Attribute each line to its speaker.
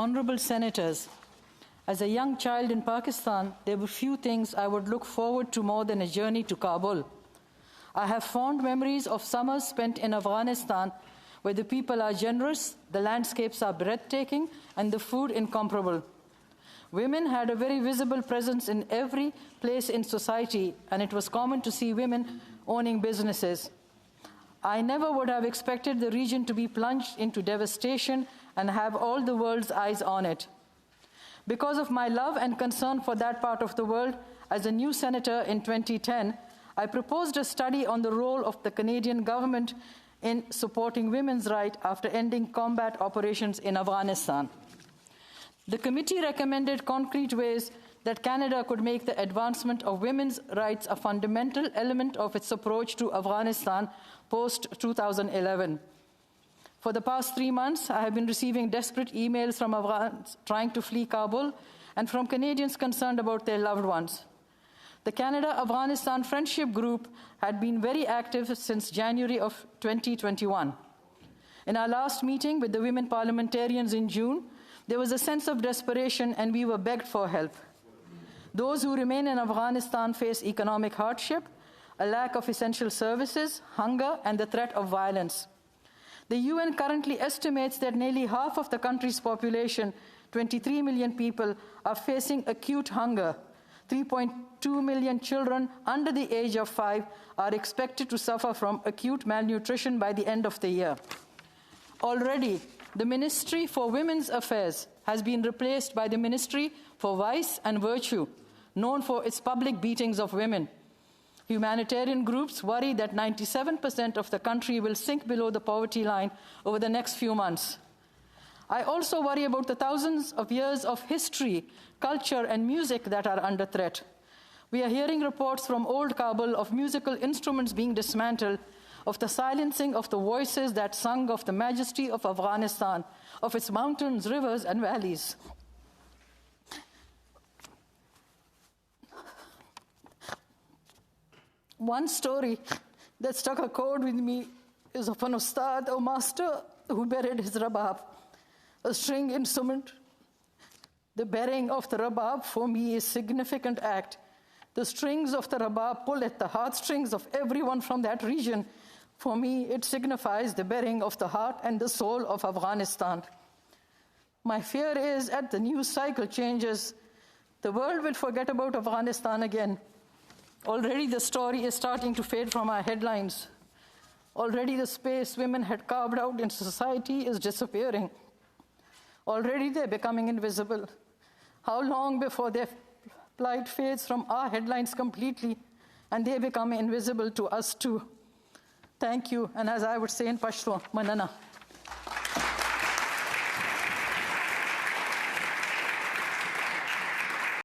Speaker 1: honorable senators, as a young child in Pakistan, there were few things I would look forward to more than a journey to Kabul. I have fond memories of summers spent in Afghanistan, where the people are generous, the landscapes are breathtaking, and the food incomparable. Women had a very visible presence in every place in society, and it was common to see women owning businesses. I never would have expected the region to be plunged into devastation and have all the world's eyes on it. Because of my love and concern for that part of the world, as a new senator in 2010, I proposed a study on the role of the Canadian government in supporting women's rights after ending combat operations in Afghanistan. The committee recommended concrete ways that Canada could make the advancement of women's rights a fundamental element of its approach to Afghanistan post-2011. For the past 3 months, I have been receiving desperate emails from Afghans trying to flee Kabul and from Canadians concerned about their loved ones. The Canada-Afghanistan Friendship Group had been very active since January of 2021. In our last meeting with the women parliamentarians in June, there was a sense of desperation and we were begged for help. Those who remain in Afghanistan face economic hardship, a lack of essential services, hunger, and the threat of violence. The UN currently estimates that nearly half of the country's population, 23 million people, are facing acute hunger. 3.2 million children under the age of 5 are expected to suffer from acute malnutrition by the end of the year. Already, the Ministry for Women's Affairs has been replaced by the Ministry for Vice and Virtue, known for its public beatings of women. Humanitarian groups worry that 97% of the country will sink below the poverty line over the next few months. I also worry about the thousands of years of history, culture, and music that are under threat. We are hearing reports from old Kabul of musical instruments being dismantled, of the silencing of the voices that sung of the majesty of Afghanistan, of its mountains, rivers, and valleys. One story that struck a chord with me is of an ustad, or master, who buried his rabab, a string instrument. The burying of the rabab for me is a significant act. The strings of the rabab pull at the heartstrings of everyone from that region. For me, it signifies the burying of the heart and the soul of Afghanistan. My fear is, as the news cycle changes, the world will forget about Afghanistan again. Already the story is starting to fade from our headlines. Already the space women had carved out in society is disappearing. Already they're becoming invisible. How long before their plight fades from our headlines completely and they become invisible to us too? Thank you, and as I would say in Pashto, manana.